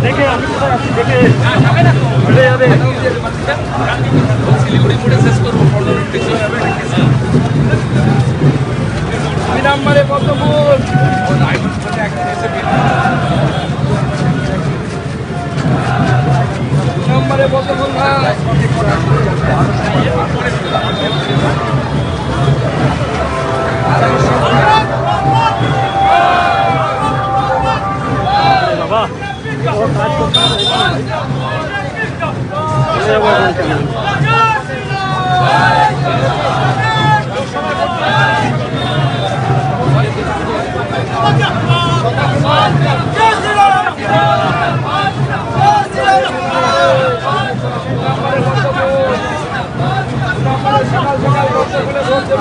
দেখে আমি দেখে শিলিগুড়ি মোড়ে শেষ করবো নাম্বারে কত বল নম্বরে কত বল ভাই বাবা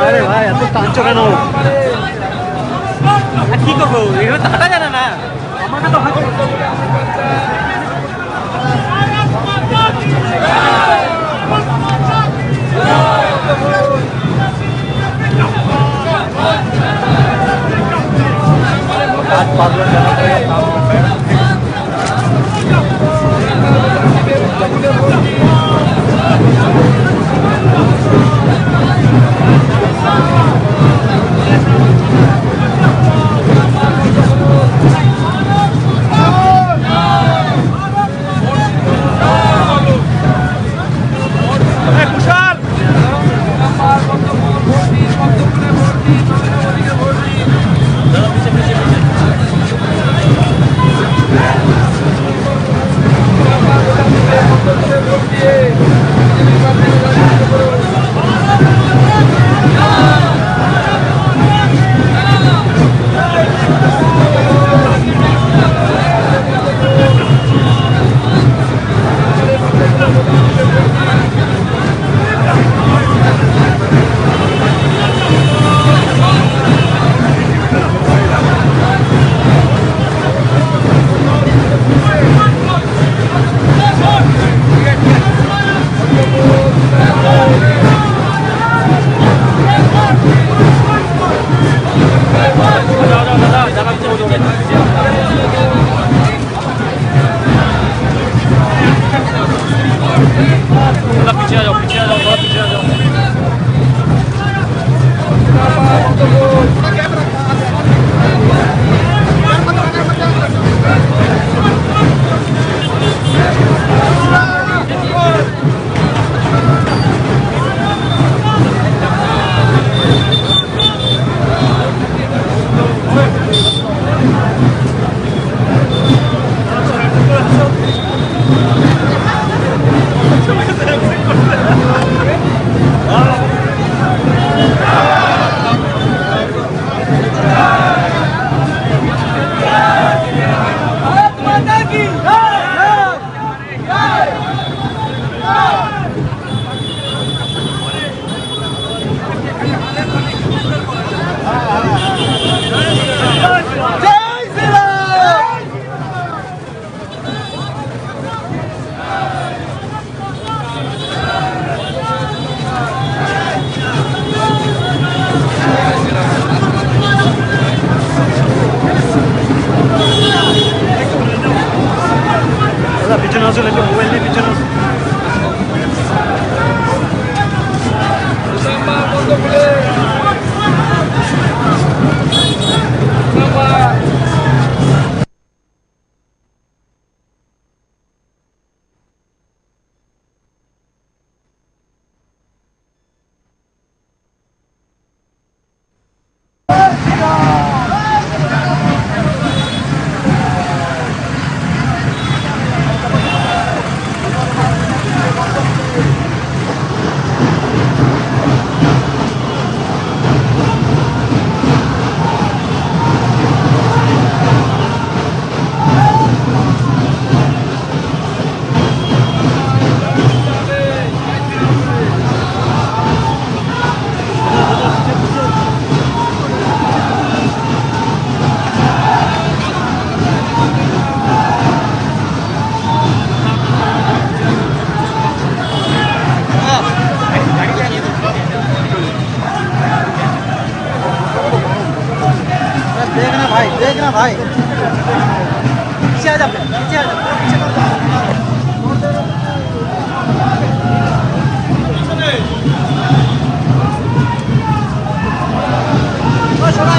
আরে ভাই এত টানছো কেন? কি করবো, এগুলো তো হাঁটা জানে না। আমাকে তো भाई देख ना भाई पीछे आ जा पीछे आ जा पीछे कर बस थोड़ा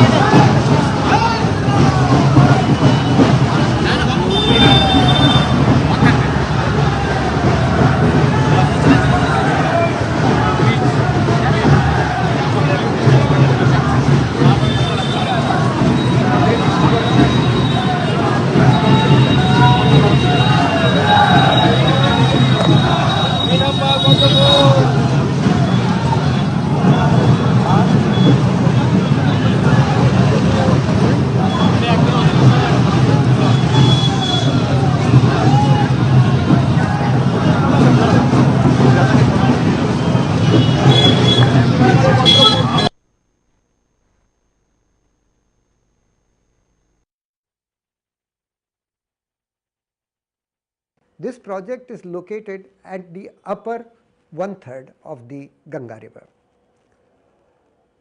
This project is located at the upper one-third of the Ganga river.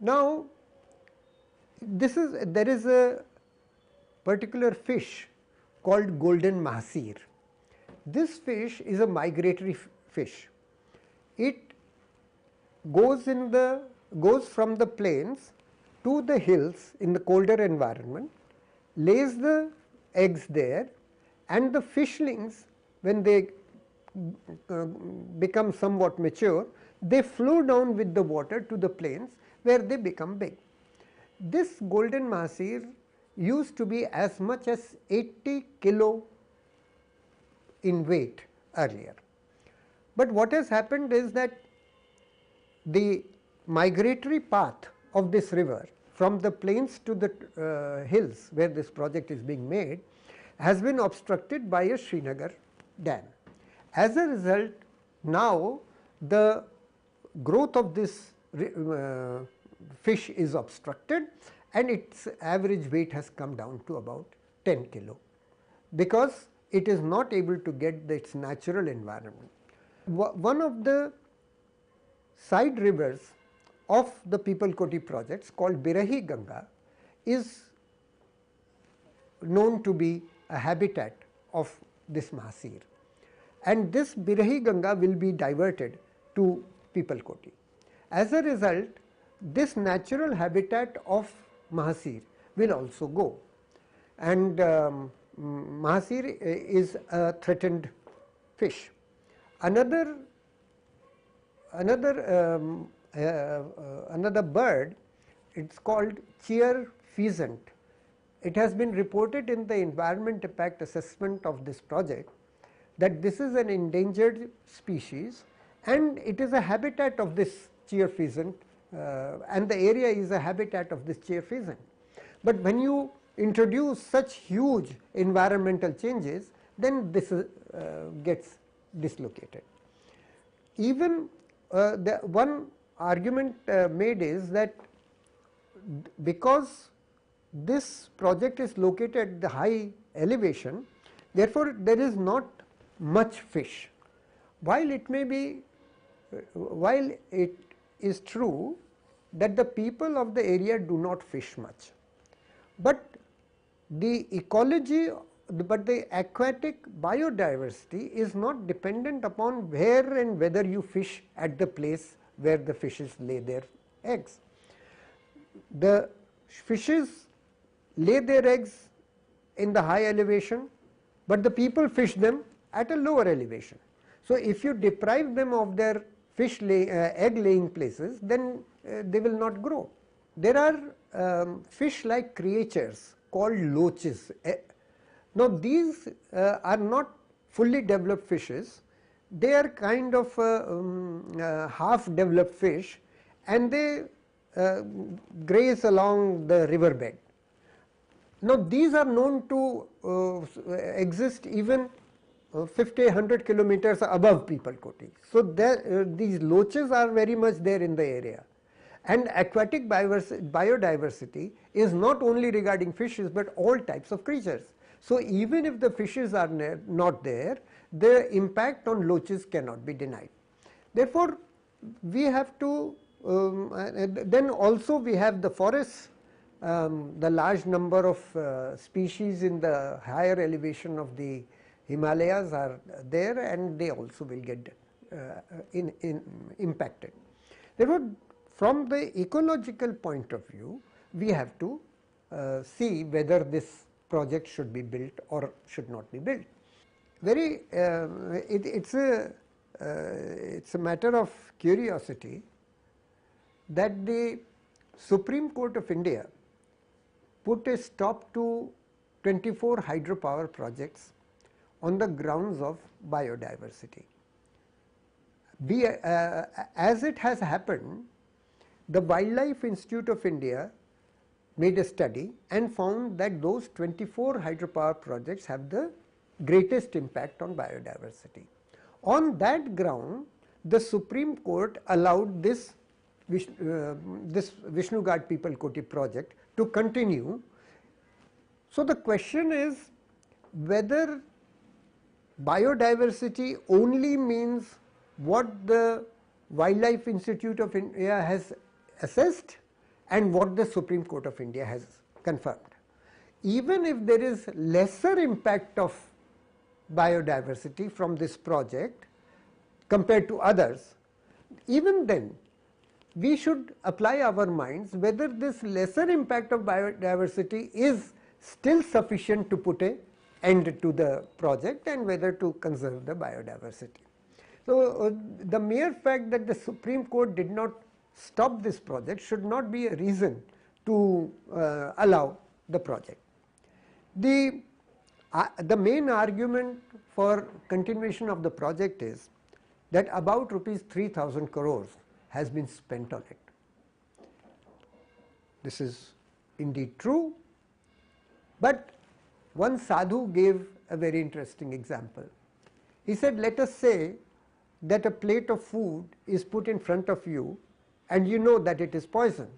Now, there is a particular fish called golden mahseer. This fish is a migratory fish. It goes from the plains to the hills in the colder environment, lays the eggs there, and the fishlings, when they become somewhat mature, they flow down with the water to the plains where they become big. This golden mahseer used to be as much as 80 kilo in weight earlier. But what has happened is that the migratory path of this river from the plains to the hills where this project is being made has been obstructed by a Srinagar dam. As a result, now the growth of this fish is obstructed and its average weight has come down to about 10 kilo, because it is not able to get its natural environment. One of the side rivers of the Pipalkoti projects, called Birahi Ganga, is known to be a habitat of this mahseer, and this Birahi Ganga will be diverted to Pipalkoti. As a result, this natural habitat of mahseer will also go, and mahseer is a threatened fish. Another bird, it's called cheer pheasant. It has been reported in the environment impact assessment of this project that this is an endangered species and it is a habitat of this cheer pheasant, and the area is a habitat of this cheer pheasant. But when you introduce such huge environmental changes, then this gets dislocated. Even the one argument made is that because this project is located at the high elevation, therefore there is not much fish. While it is true that the people of the area do not fish much, but the ecology, but the aquatic biodiversity is not dependent upon where and whether you fish at the place where the fishes lay their eggs. The fishes lay their eggs in the high elevation, but the people fish them at a lower elevation. So, if you deprive them of their egg laying places, then they will not grow. There are fish like creatures called loaches. Now, these are not fully developed fishes, they are kind of half developed fish, and they graze along the river bed. Now, these are known to exist even 50-100 kilometers above Pipalkoti. So, these loaches are very much there in the area, and aquatic biodiversity is not only regarding fishes, but all types of creatures. So, even if the fishes are not there, the impact on loaches cannot be denied. Therefore, we have to then also we have the forests the large number of species in the higher elevation of the Himalayas are there, and they also will get impacted. Therefore, from the ecological point of view, we have to see whether this project should be built or should not be built. It's a matter of curiosity that the Supreme Court of India put a stop to 24 hydropower projects on the grounds of biodiversity. As it has happened, the Wildlife Institute of India made a study and found that those 24 hydropower projects have the greatest impact on biodiversity. On that ground, the Supreme Court allowed this Vishnu Ghat People Koti project to continue. So the question is whether biodiversity only means what the Wildlife Institute of India has assessed and what the Supreme Court of India has confirmed. Even if there is lesser impact of biodiversity from this project compared to others, even then we should apply our minds whether this lesser impact of biodiversity is still sufficient to put an end to the project and whether to conserve the biodiversity. So, the mere fact that the Supreme Court did not stop this project should not be a reason to allow the project. The main argument for continuation of the project is that about rupees 3,000 crores has been spent on it. This is indeed true, but one sadhu gave a very interesting example. He said, let us say that a plate of food is put in front of you and you know that it is poison.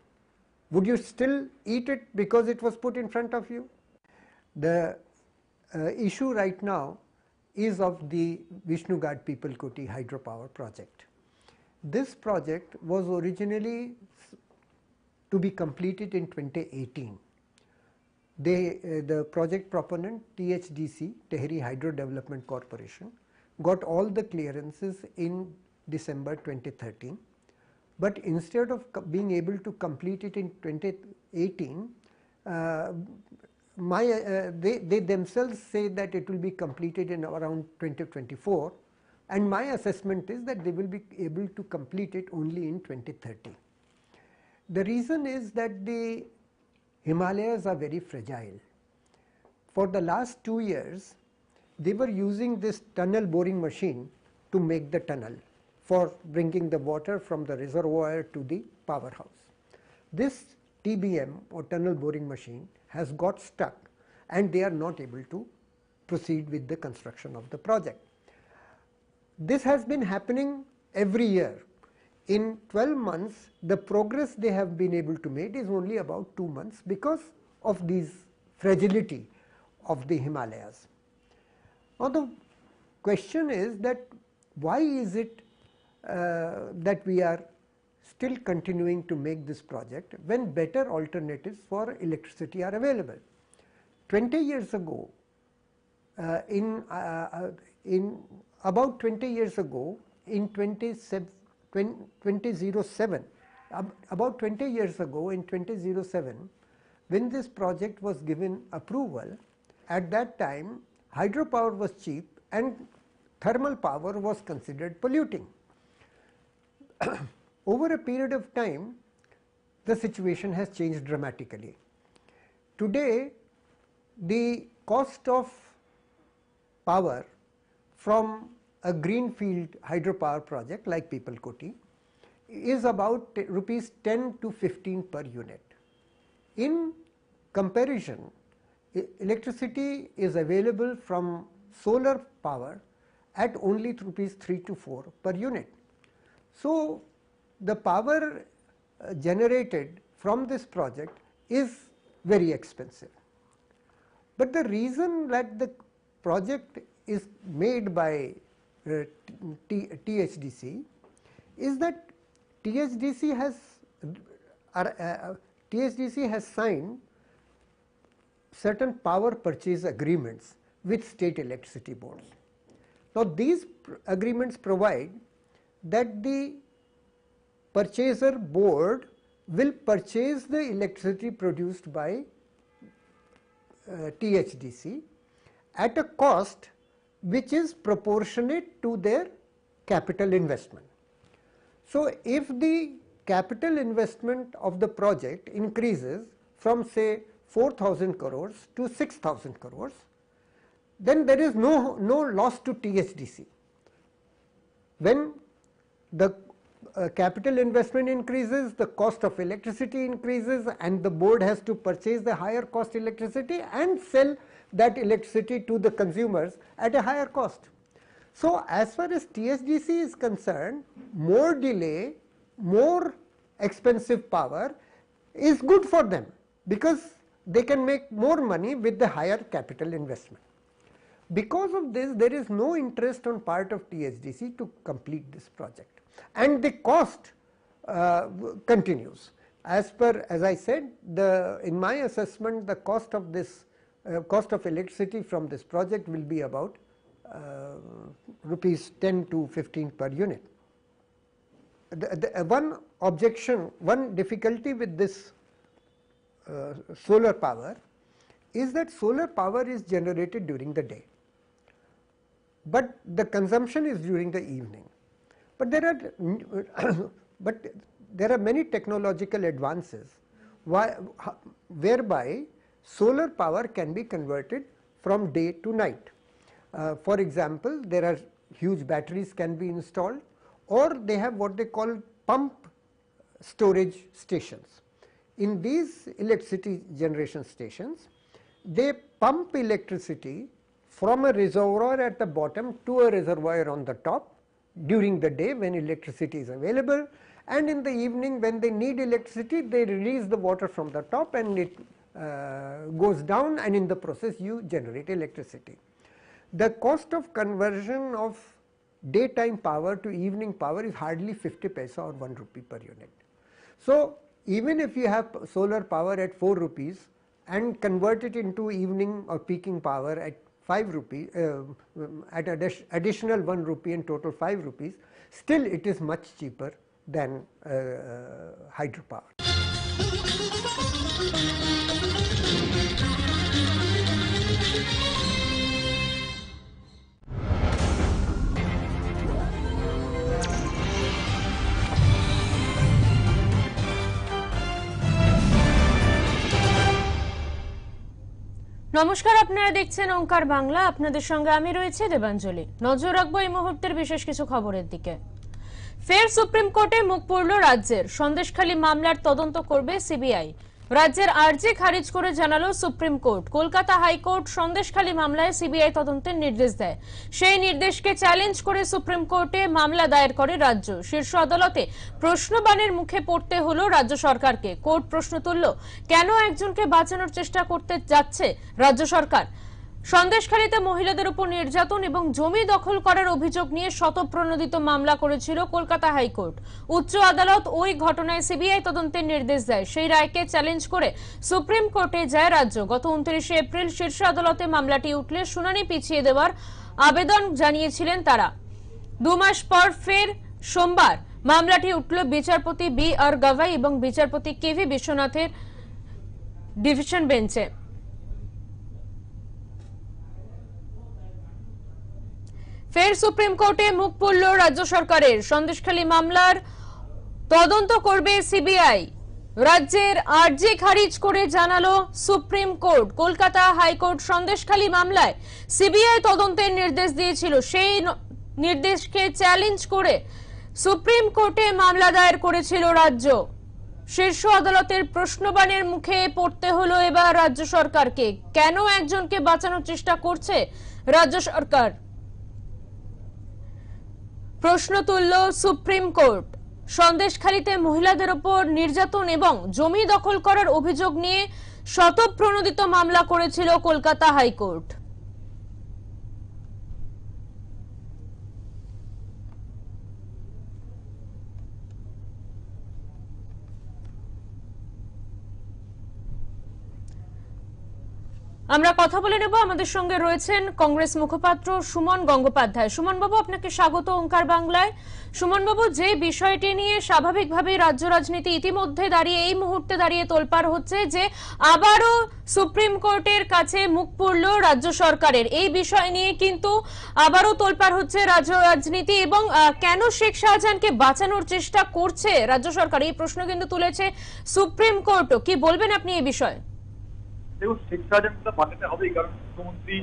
Would you still eat it because it was put in front of you? The issue right now is of the Vishnu Ghat People Koti hydropower project. This project was originally to be completed in 2018. The project proponent THDC, Tehri Hydro Development Corporation, got all the clearances in December 2013, but instead of being able to complete it in 2018, they themselves say that it will be completed in around 2024, and my assessment is that they will be able to complete it only in 2030. The reason is that the Himalayas are very fragile. For the last 2 years, they were using this tunnel boring machine to make the tunnel for bringing the water from the reservoir to the powerhouse. This TBM or tunnel boring machine has got stuck and they are not able to proceed with the construction of the project. This has been happening every year. In 12 months, the progress they have been able to make is only about 2 months because of this fragility of the Himalayas. Now the question is that why is it that we are still continuing to make this project when better alternatives for electricity are available? 20 years ago, about 20 years ago, in 2007, about 20 years ago in 2007, when this project was given approval, at that time hydropower was cheap and thermal power was considered polluting. Over a period of time, the situation has changed dramatically. Today, the cost of power from a greenfield hydropower project like People Koti is about rupees 10 to 15 per unit. In comparison, electricity is available from solar power at only rupees 3 to 4 per unit. So the power generated from this project is very expensive. But the reason that the project is made by THDC is that THDC THDC has signed certain power purchase agreements with state electricity boards. Now, these agreements provide that the purchaser board will purchase the electricity produced by THDC at a cost which is proportionate to their capital investment. So, if the capital investment of the project increases from say 4,000 crores to 6,000 crores, then there is no loss to THDC. When the capital investment increases, the cost of electricity increases, and the board has to purchase the higher cost electricity and sell that electricity to the consumers at a higher cost. So, as far as THDC is concerned, more delay, more expensive power is good for them, because they can make more money with the higher capital investment. Because of this, there is no interest on part of THDC to complete this project, and the cost continues. As I said, in my assessment, the cost of this cost of electricity from this project will be about rupees 10 to 15 per unit. One objection, one difficulty with this solar power is that solar power is generated during the day, but the consumption is during the evening. But there are many technological advances whereby solar power can be converted from day to night. For example, there are huge batteries can be installed, or they have what they call pump storage stations. In these electricity generation stations, they pump electricity from a reservoir at the bottom to a reservoir on the top during the day when electricity is available, and in the evening when they need electricity, they release the water from the top and it goes down, and in the process you generate electricity. The cost of conversion of daytime power to evening power is hardly 50 paisa or 1 rupee per unit. So, even if you have solar power at 4 rupees and convert it into evening or peaking power at 5 rupees, at additional 1 rupee and total 5 rupees, still it is much cheaper than hydropower. নমস্কার, আপনারা দেখছেন ওঙ্কার বাংলা। আপনাদের সঙ্গে আমি রয়েছে দেবাঞ্জলি। নজর রাখবো এই মুহূর্তের বিশেষ কিছু খবরের দিকে। ফের সুপ্রিম কোর্টে মুখ পুরল রাজ্যের। সন্দেশখালী মামলার তদন্ত করবে সিবিআই। রাজ্যের আর্জি খারিজ করে জানালো supreme court. Kolkata high court Sandeshkhali মামলায় সিবিআই তদন্তের নির্দেশ দেয়। সেই নির্দেশকে চ্যালেঞ্জ করে সুপ্রিম কোর্টে মামলা দায়ের করে রাজ্য। শীর্ষ আদালতে প্রশ্নবাণের মুখে পড়তে হলো রাজ্য সরকারকে। কোর্ট প্রশ্ন তুলল, কেন একজনকে বাঁচানোর চেষ্টা করতে যাচ্ছে রাজ্য সরকার? সন্দেশখালীতে মহিলাদের উপর নির্যাতন এবং জমি দখল করার অভিযোগ নিয়ে শতপ্রণোদিত মামলা করেছিল কলকাতা হাইকোর্ট। উচ্চ আদালত ওই ঘটনায় সিবিআই তদন্তের নির্দেশ দেয়। সেই রায়কে চ্যালেঞ্জ করে সুপ্রিম কোর্টে যায় রাজ্য। গত 29 এপ্রিল শীর্ষ আদালতে মামলাটি উঠলে শুনানি পিছিয়ে দেওয়ার আবেদন জানিয়েছিলেন তারা। 2 মাস পর ফের সোমবার মামলাটি উঠল বিচারপতি বি আর গাভাই এবং বিচারপতি কেভি বিশ্বনাথের ডিভিশন বেঞ্চে। ফের সুপ্রিম কোর্টে মুখ পুরল রাজ্য সরকারের। সন্দেশখালী মামলার তদন্ত করবে সিবিআই। রাজ্যের আর্জি খারিজ করে জানালো supreme court. Kolkata high court Sandeshkhali মামলায় সিবিআই তদন্তের নির্দেশ দিয়েছিল। সেই নির্দেশকে চ্যালেঞ্জ করে সুপ্রিম কোর্টে মামলা দায়ের করেছিল রাজ্য। শীর্ষ আদালতের প্রশ্নবাণের মুখে পড়তে হলো এবার রাজ্য সরকারকে। কেন একজনকে বাঁচানোর চেষ্টা করছে রাজ্য সরকার? প্রশ্ন তুলল সুপ্রিম কোর্ট। সন্দেশখালীতে মহিলাদের উপর নির্যাতন এবং জমি দখল করার অভিযোগ নিয়ে শতপ্রণোদিত মামলা করেছিল কলকাতা হাইকোর্ট। আমরা কথা বলে নেব, আমাদের সঙ্গে রয়েছেন কংগ্রেস মুখপাত্র সুমন গঙ্গোপাধ্যায়। সুমন বাবু, আপনাকে স্বাগত ওঙ্কার বাংলায়। সুমন বাবু, যে বিষয়টি নিয়ে স্বাভাবিকভাবে রাজ্য রাজনীতি ইতিমধ্যে দাঁড়িয়ে এই মুহূর্তে দাঁড়িয়ে তোলপাড় হচ্ছে যে আবারও সুপ্রিম কোর্টের কাছে মুখ পুরল রাজ্য সরকারের, এই বিষয় নিয়ে কিন্তু আবারও তোলপাড় হচ্ছে রাজ্য রাজনীতি এবং কেন শেখ শাহজাহানকে বাঁচানোর চেষ্টা করছে রাজ্য সরকার, এই প্রশ্ন কিন্তু তুলেছে সুপ্রিম কোর্টও। কি বলবেন আপনি এই বিষয়ে? দেখুন, শেখ শাহজাহানকে বাঁচাতে হবেই, কারণ মুখ্যমন্ত্রী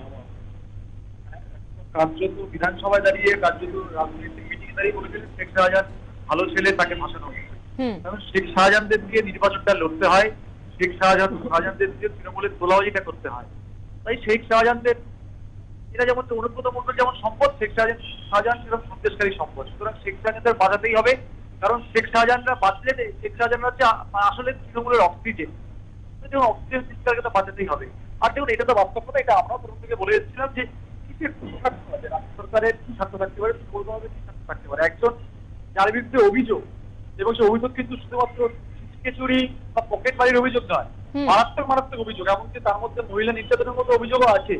কার্যত বিধানসভায় দাঁড়িয়ে কার্যত রাজনৈতিক মিটিং দাঁড়িয়ে বলেছিলেন শেখ শাহজাহান ভালো ছেলে, তাকে বাঁচানো হবে। কারণ শেখ শাহজাহানদের দিয়ে নির্বাচনটা লড়তে হয়, শেখ শাহজাহানদের দিয়ে তৃণমূলের তোলাবাজিটা করতে হয়। তাই শেখ শাহজাহানদের এরা যেমন অনুব্রত মন্ডল যেমন সম্পদ, শেখ শাহজাহান সেরকম সন্দেশকারী সম্পদ। সুতরাং শেখ শাহজাহানদের বাঁচাতেই হবে, কারণ শেখ শাহজাহানরা বাঁচলে শেখ শাহজাহানরা হচ্ছে আসলে তৃণমূলের অক্সিজেন। অক্সিজেন সিস্টেমকে তো বাঁচাতেই হবে। আর দেখুন, এটা তো বাস্তব কথা, এটা আমরা প্রথম থেকে বলে এসেছিলাম যে কিসের স্বার্থ আছে, রাজ্য সরকারের কি স্বার্থ থাকতে পারে, কোনোভাবে কি স্বার্থ থাকতে পারে। একজন যার বিরুদ্ধে অভিযোগ, এবং সেই অভিযোগ কিন্তু শুধুমাত্র চুরি বা পকেট বাড়ির অভিযোগ নয়, মারাত্মক মারাত্মক অভিযোগ, এমনকি তার মধ্যে মহিলা নির্যাতনের মতো অভিযোগও আছে।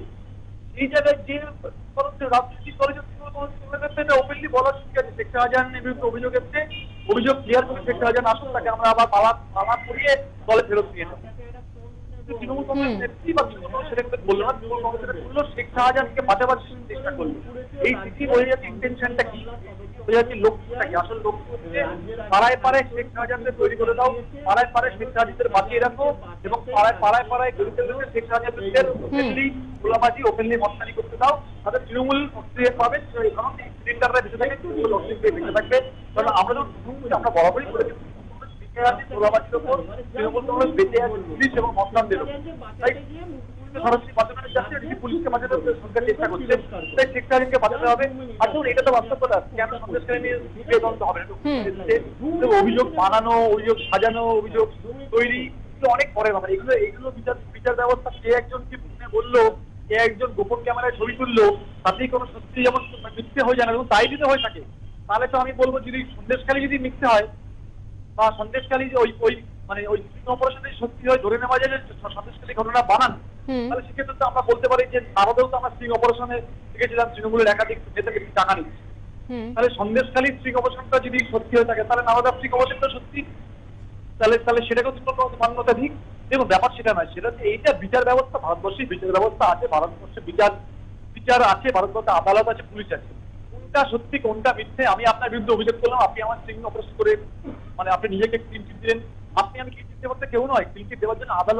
এই জায়গায় যে রাজনৈতিক দলের ওপেনলি বলা ঠিক আছে, শেখ শাহজাহানের বিরুদ্ধে অভিযোগ এসছে, অভিযোগ ক্লিয়ার করে শেখ শাহজাহান আসুন, তাকে আমরা আবার পালা করিয়ে দলে ফেরত দিয়ে নেব। তৃণমূল কংগ্রেস নেত্রী বা তৃণমূল কংগ্রেস সেটা বললো না, তৃণমূল কংগ্রেস সেটা করলো, শেখ শাহজাহানকে বাঁচাবার চেষ্টা করলো। এই চিঠি বোঝা যাচ্ছে ইন্টেনশনটা কি, বোঝা যাচ্ছে লক্ষ্যটা কি। আসলে লক্ষ্য হচ্ছে পাড়ায় পাড়ায় শেখ শাহজাহানকে তৈরি করে দাও, পাড়ায় পাড়ায় শেখ শাহজাহানদের বাঁচিয়ে রাখো, এবং পাড়ায় পাড়ায় গরিবদের শেখ শাহজাহানদের ওপেনলি গোলাবাজি, ওপেনলি মস্তানি করতে দাও, তাদের তৃণমূল অক্সিজেন পাবে। কারণ এই সিলিন্ডাররা বেঁচে থাকে, তৃণমূল অক্সিজেন বেঁচে থাকবে। কারণ আমরা যখন আমরা বরাবরই করেছি গোলাবাজির ওপর তৃণমূল কংগ্রেস বেঁচে আছে পুলিশ এবং মস্তানদের ওপর। তাই সরাসরি বাঁচানো যাচ্ছে, পুলিশকে বাঁচাতে সরকার চেষ্টা করছে, তাই শেখ শাহজাহানকে বাঁচাতে হবে। আর দেখুন, এটা তো বাস্তব কথা, কেন সন্দেশকারী নিয়ে বিবেদন্ত হবে না। অভিযোগ বানানো, অভিযোগ সাজানো, অভিযোগ তৈরি, এগুলো অনেক পরের কথা। এগুলো বিচার ব্যবস্থা কে একজন কি বললো, কে একজন গোপন ক্যামেরায় ছবি তুললো, তাতেই কোনো সত্যি যেমন মিথ্যে হয়ে যায় না, এবং তাই যদি হয়ে থাকে তাহলে তো আমি বলবো, যদি সন্দেশকারী যদি মিথ্যে হয় বা সন্দেশকারী যে ওই অপারেশনে সত্যি হয়, ধরে নেওয়া যায় যে সন্দেশকারী ঘটনা বানান, তাহলে সেক্ষেত্রে তো আমরা বলতে পারি যে নারদেও তো আমরা স্ট্রিং অপারেশনে দেখেছিলাম তৃণমূলের একাধিক নেতাকে টাকা নিচ্ছে। তাহলে সন্দেশকারী স্ট্রিং অপারেশনটা যদি সত্যি হয়ে থাকে, তাহলে নারদা স্ট্রিং অপারেশনটা সত্যি, তাহলে সেটাকেও মান্যতা দিক। দেখুন, ব্যাপার সেটা নয়, সেটা হচ্ছে এইটা বিচার ব্যবস্থা, ভারতবর্ষের বিচার ব্যবস্থা আছে, ভারতবর্ষে বিচার আছে, ভারতবর্ষে আদালত আছে, পুলিশ আছে। কোনটা সত্যি কোনটা মিথ্যে, আমি আপনার বিরুদ্ধে অভিযোগ করলাম, আপনি আমার স্ট্রিং অপারেশন করে আপনি নিজেকে ক্লিন চিট দিলেন, আমি ক্লিন চিট দেওয়ার কেউ নয়, ক্লিন চিট দেওয়ার জন্য আদালত